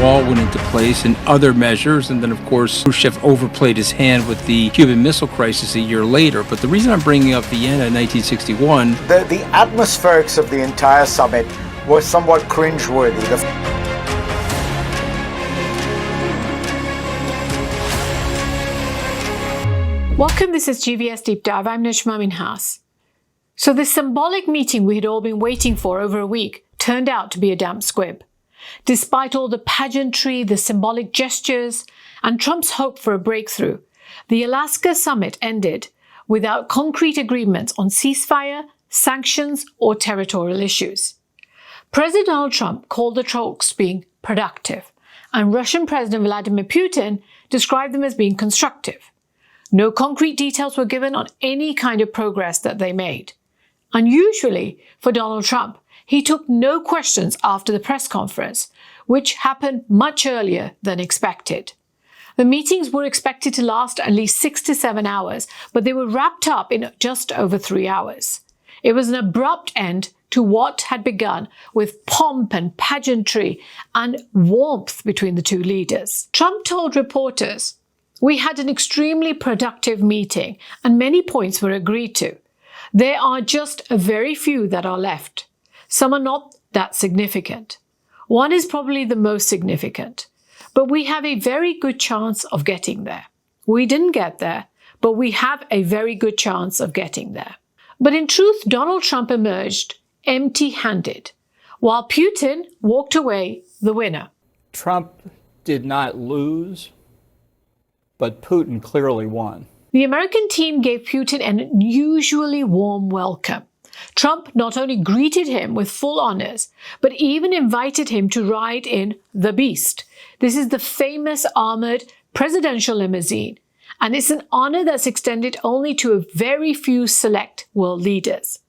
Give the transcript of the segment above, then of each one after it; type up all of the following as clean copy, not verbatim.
wall went into place and other measures. And then, of course, Khrushchev overplayed his hand with the Cuban Missile Crisis a year later. But the reason I'm bringing up Vienna in 1961... The atmospherics of the entire summit were somewhat cringeworthy. Welcome, this is GVS Deep Dive. I'm Najma Minhas. So the symbolic meeting we had all been waiting for over a week turned out to be a damp squib. Despite all the pageantry, the symbolic gestures, and Trump's hope for a breakthrough, the Alaska summit ended without concrete agreements on ceasefire, sanctions, or territorial issues. President Donald Trump called the talks being productive, and Russian President Vladimir Putin described them as being constructive. No concrete details were given on any kind of progress that they made. Unusually for Donald Trump, he took no questions after the press conference, which happened much earlier than expected. The meetings were expected to last at least 6 to 7 hours, but they were wrapped up in just over 3 hours. It was an abrupt end to what had begun with pomp and pageantry and warmth between the two leaders. Trump told reporters, "We had an extremely productive meeting and many points were agreed to. There are just a very few that are left. Some are not that significant. One is probably the most significant, but we have a very good chance of getting there. We didn't get there, but we have a very good chance of getting there." But in truth, Donald Trump emerged empty-handed, while Putin walked away the winner. Trump did not lose, but Putin clearly won. The American team gave Putin an unusually warm welcome. Trump not only greeted him with full honors, but even invited him to ride in the Beast. This is the famous armored presidential limousine, and it's an honor that's extended only to a very few select world leaders.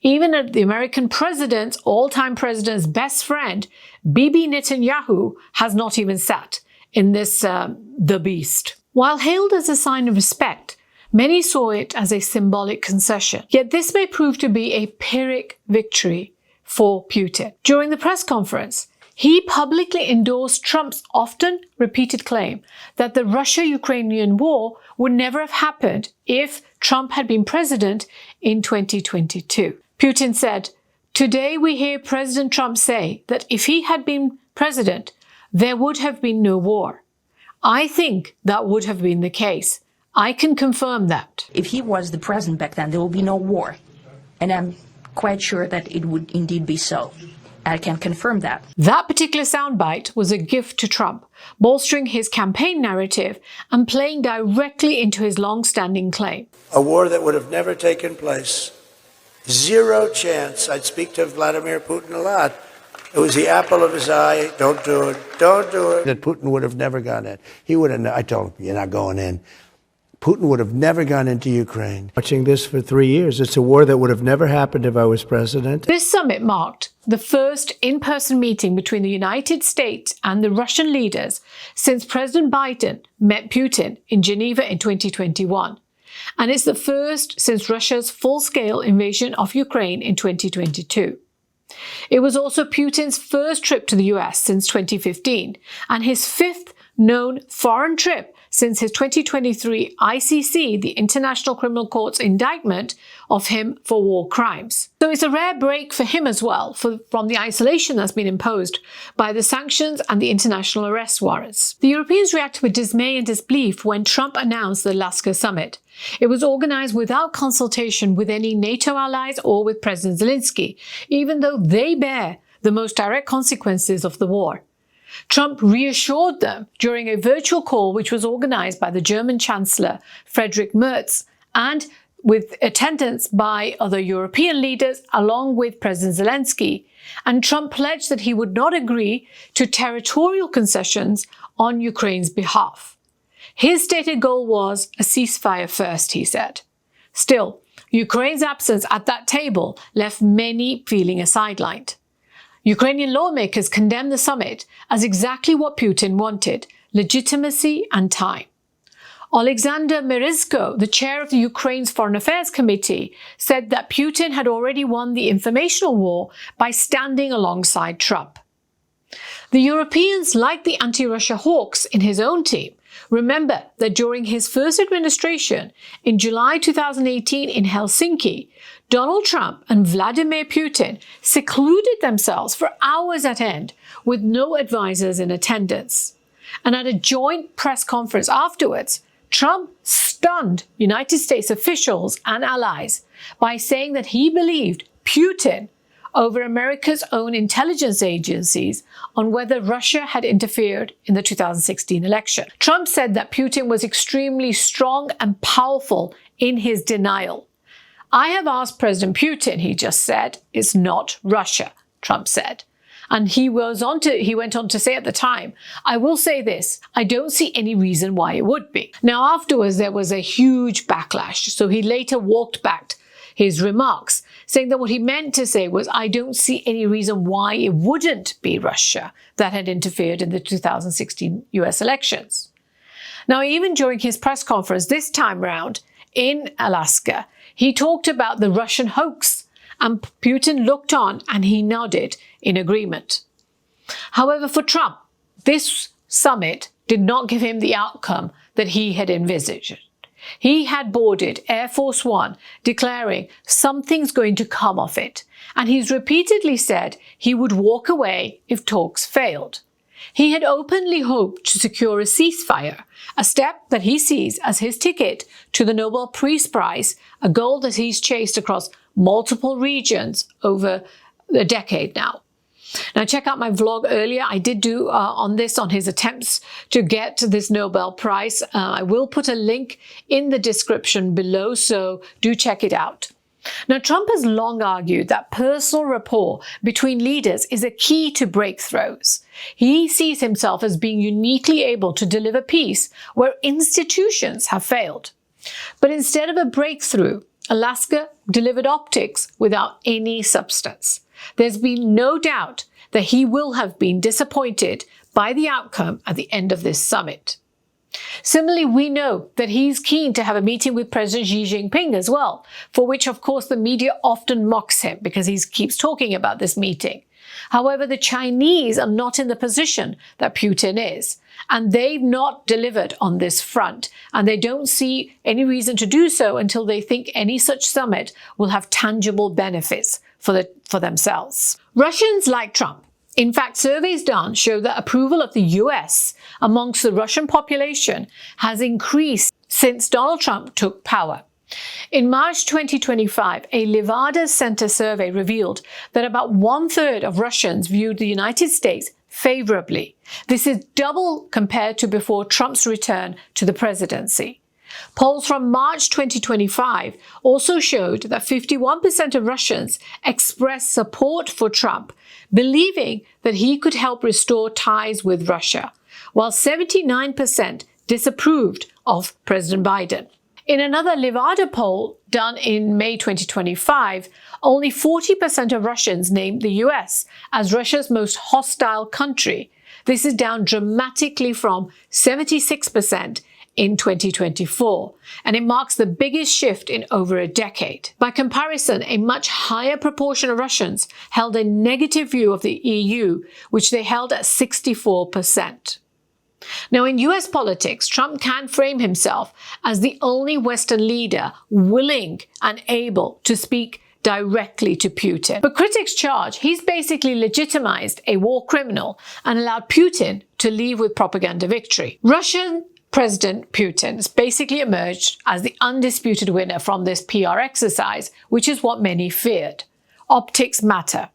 Even the American president's, all-time president's best friend, Bibi Netanyahu, has not even sat in this the Beast. While hailed as a sign of respect, many saw it as a symbolic concession. Yet this may prove to be a Pyrrhic victory for Putin. During the press conference, he publicly endorsed Trump's often repeated claim that the Russia-Ukrainian war would never have happened if Trump had been president in 2022. Putin said, "Today we hear President Trump say that if he had been president, there would have been no war. I think that would have been the case. I can confirm that." If he was the president back then, there will be no war. And I'm quite sure that it would indeed be so. I can confirm that. That particular soundbite was a gift to Trump, bolstering his campaign narrative and playing directly into his long-standing claim. A war that would have never taken place. Zero chance. I'd speak to Vladimir Putin a lot. It was the apple of his eye. Don't do it. Don't do it. That Putin would have never gone in. He would have. I told him, "You're not going in." Putin would have never gone into Ukraine. Watching this for 3 years, it's a war that would have never happened if I was president. This summit marked the first in-person meeting between the United States and the Russian leaders since President Biden met Putin in Geneva in 2021. And it's the first since Russia's full-scale invasion of Ukraine in 2022. It was also Putin's first trip to the US since 2015 and his fifth known foreign trip since his 2023 ICC, the International Criminal Court's indictment of him for war crimes. So it's a rare break for him as well from the isolation that's been imposed by the sanctions and the international arrest warrants. The Europeans reacted with dismay and disbelief when Trump announced the Alaska summit. It was organized without consultation with any NATO allies or with President Zelensky, even though they bear the most direct consequences of the war. Trump reassured them during a virtual call which was organized by the German Chancellor Friedrich Merz and with attendance by other European leaders along with President Zelensky. And Trump pledged that he would not agree to territorial concessions on Ukraine's behalf. His stated goal was a ceasefire first, he said. Still, Ukraine's absence at that table left many feeling sidelined. Ukrainian lawmakers condemned the summit as exactly what Putin wanted: legitimacy and time. Alexander Meryzko, the chair of the Ukraine's Foreign Affairs Committee, said that Putin had already won the informational war by standing alongside Trump. The Europeans, like the anti-Russia hawks in his own team, remember that during his first administration in July 2018 in Helsinki, Donald Trump and Vladimir Putin secluded themselves for hours at end with no advisors in attendance. And at a joint press conference afterwards, Trump stunned United States officials and allies by saying that he believed Putin over America's own intelligence agencies on whether Russia had interfered in the 2016 election. Trump said that Putin was extremely strong and powerful in his denial. I have asked President Putin, he just said, it's not Russia, Trump said. And he went on to say at the time, I will say this, I don't see any reason why it would be. Now afterwards there was a huge backlash, so he later walked back his remarks, saying that what he meant to say was, I don't see any reason why it wouldn't be Russia that had interfered in the 2016 US elections. Now, even during his press conference this time round in Alaska, he talked about the Russian hoax, and Putin looked on and he nodded in agreement. However, for Trump, this summit did not give him the outcome that he had envisaged. He had boarded Air Force One, declaring something's going to come of it, and he's repeatedly said he would walk away if talks failed. He had openly hoped to secure a ceasefire, a step that he sees as his ticket to the Nobel Peace Prize, a goal that he's chased across multiple regions over a decade now. Now, check out my vlog earlier. I did do on his attempts to get this Nobel Prize. I will put a link in the description below, so do check it out. Now, Trump has long argued that personal rapport between leaders is a key to breakthroughs. He sees himself as being uniquely able to deliver peace where institutions have failed. But instead of a breakthrough, Alaska delivered optics without any substance. There's been no doubt that he will have been disappointed by the outcome at the end of this summit. Similarly, we know that he's keen to have a meeting with President Xi Jinping as well, for which, of course, the media often mocks him because he keeps talking about this meeting. However, the Chinese are not in the position that Putin is, and they've not delivered on this front, and they don't see any reason to do so until they think any such summit will have tangible benefits for themselves. Russians like Trump. In fact, surveys done show that approval of the US amongst the Russian population has increased since Donald Trump took power. In March 2025, a Levada Center survey revealed that about 1/3 of Russians viewed the United States favorably. This is double compared to before Trump's return to the presidency. Polls from March 2025 also showed that 51% of Russians expressed support for Trump, believing that he could help restore ties with Russia, while 79% disapproved of President Biden. In another Levada poll done in May 2025, only 40% of Russians named the US as Russia's most hostile country. This is down dramatically from 76% in 2024, and it marks the biggest shift in over a decade. By comparison, a much higher proportion of Russians held a negative view of the EU, which they held at 64%. Now, in US politics, Trump can frame himself as the only Western leader willing and able to speak directly to Putin. But critics charge he's basically legitimized a war criminal and allowed Putin to leave with propaganda victory. Russian President Putin has basically emerged as the undisputed winner from this PR exercise, which is what many feared. Optics matter.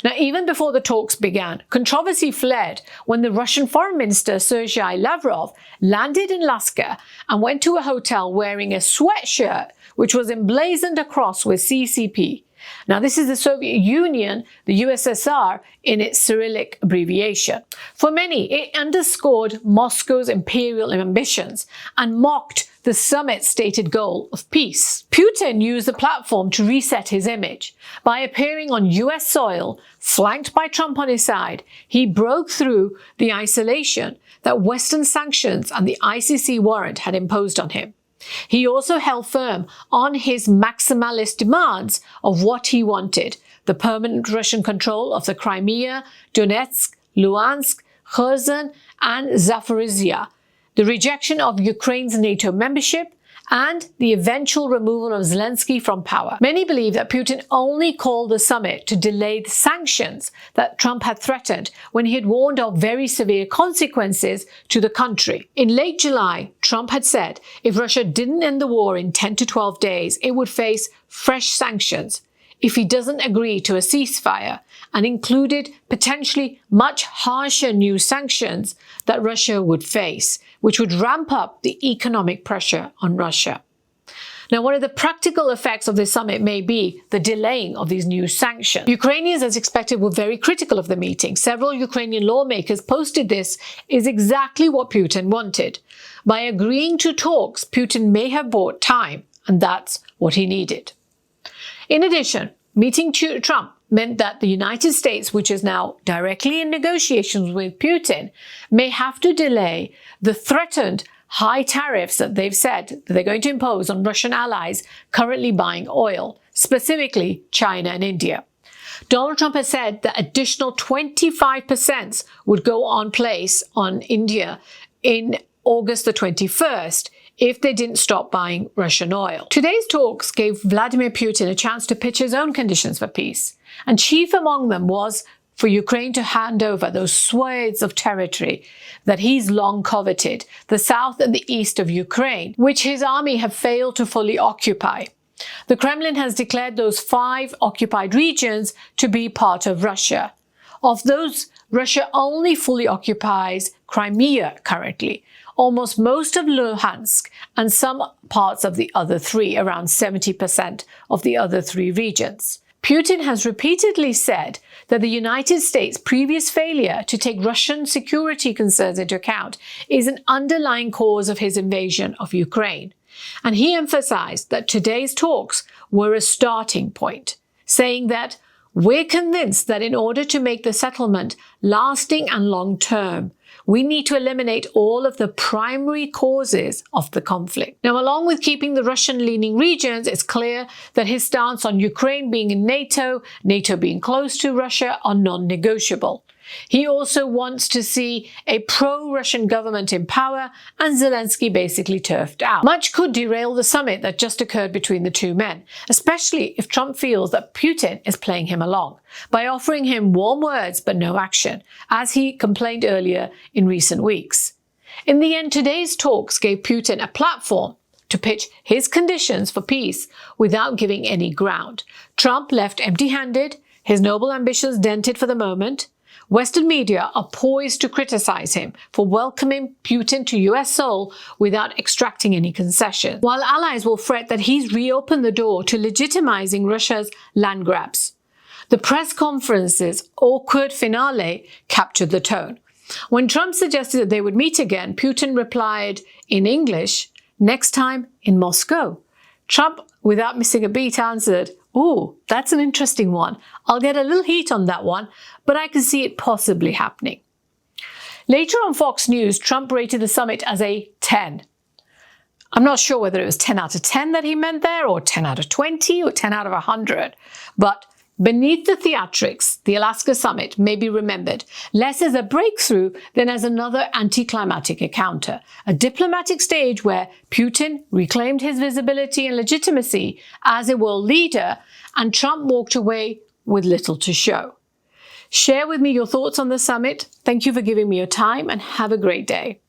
Now, even before the talks began, controversy flared when the Russian Foreign Minister Sergei Lavrov landed in Alaska and went to a hotel wearing a sweatshirt which was emblazoned across with CCP. Now, this is the Soviet Union, the USSR, in its Cyrillic abbreviation. For many, it underscored Moscow's imperial ambitions and mocked the summit's stated goal of peace. Putin used the platform to reset his image. By appearing on US soil, flanked by Trump on his side, he broke through the isolation that Western sanctions and the ICC warrant had imposed on him. He also held firm on his maximalist demands of what he wanted: the permanent Russian control of the Crimea, Donetsk, Luhansk, Kherson, and Zaporizhia, the rejection of Ukraine's NATO membership, and the eventual removal of Zelensky from power. Many believe that Putin only called the summit to delay the sanctions that Trump had threatened when he had warned of very severe consequences to the country. In late July, Trump had said if Russia didn't end the war in 10 to 12 days, it would face fresh sanctions if he doesn't agree to a ceasefire, and included potentially much harsher new sanctions that Russia would face, which would ramp up the economic pressure on Russia. Now, one of the practical effects of this summit may be the delaying of these new sanctions. Ukrainians, as expected, were very critical of the meeting. Several Ukrainian lawmakers posted this is exactly what Putin wanted. By agreeing to talks, Putin may have bought time, and that's what he needed. In addition, meeting Trump meant that the United States, which is now directly in negotiations with Putin, may have to delay the threatened high tariffs that they've said that they're going to impose on Russian allies currently buying oil, specifically China and India. Donald Trump has said that additional 25% would go on place on India in August the 21st if they didn't stop buying Russian oil. Today's talks gave Vladimir Putin a chance to pitch his own conditions for peace, and chief among them was for Ukraine to hand over those swathes of territory that he's long coveted, the south and the east of Ukraine, which his army have failed to fully occupy. The Kremlin has declared those 5 occupied regions to be part of Russia. Of those, Russia only fully occupies Crimea currently, almost most of Luhansk, and some parts of the other 3, around 70% of the other 3 regions. Putin has repeatedly said that the United States' previous failure to take Russian security concerns into account is an underlying cause of his invasion of Ukraine. And he emphasized that today's talks were a starting point, saying that we're convinced that in order to make the settlement lasting and long-term, we need to eliminate all of the primary causes of the conflict. Now, along with keeping the Russian-leaning regions, it's clear that his stance on Ukraine being in NATO, NATO being close to Russia, are non-negotiable. He also wants to see a pro-Russian government in power and Zelensky basically turfed out. Much could derail the summit that just occurred between the two men, especially if Trump feels that Putin is playing him along by offering him warm words but no action, as he complained earlier in recent weeks. In the end, today's talks gave Putin a platform to pitch his conditions for peace without giving any ground. Trump left empty-handed, his noble ambitions dented for the moment. Western media are poised to criticize him for welcoming Putin to US Seoul without extracting any concession, while allies will fret that he's reopened the door to legitimizing Russia's land grabs. The press conference's awkward finale captured the tone. When Trump suggested that they would meet again, Putin replied in English, "Next time in Moscow." Trump, without missing a beat, answered, "Ooh, that's an interesting one. I'll get a little heat on that one, but I can see it possibly happening." Later on Fox News, Trump rated the summit as a 10. I'm not sure whether it was 10 out of 10 that he meant there, or 10 out of 20, or 10 out of 100. But beneath the theatrics, the Alaska summit may be remembered less as a breakthrough than as another anticlimactic encounter, a diplomatic stage where Putin reclaimed his visibility and legitimacy as a world leader, and Trump walked away with little to show. Share with me your thoughts on the summit. Thank you for giving me your time, and have a great day.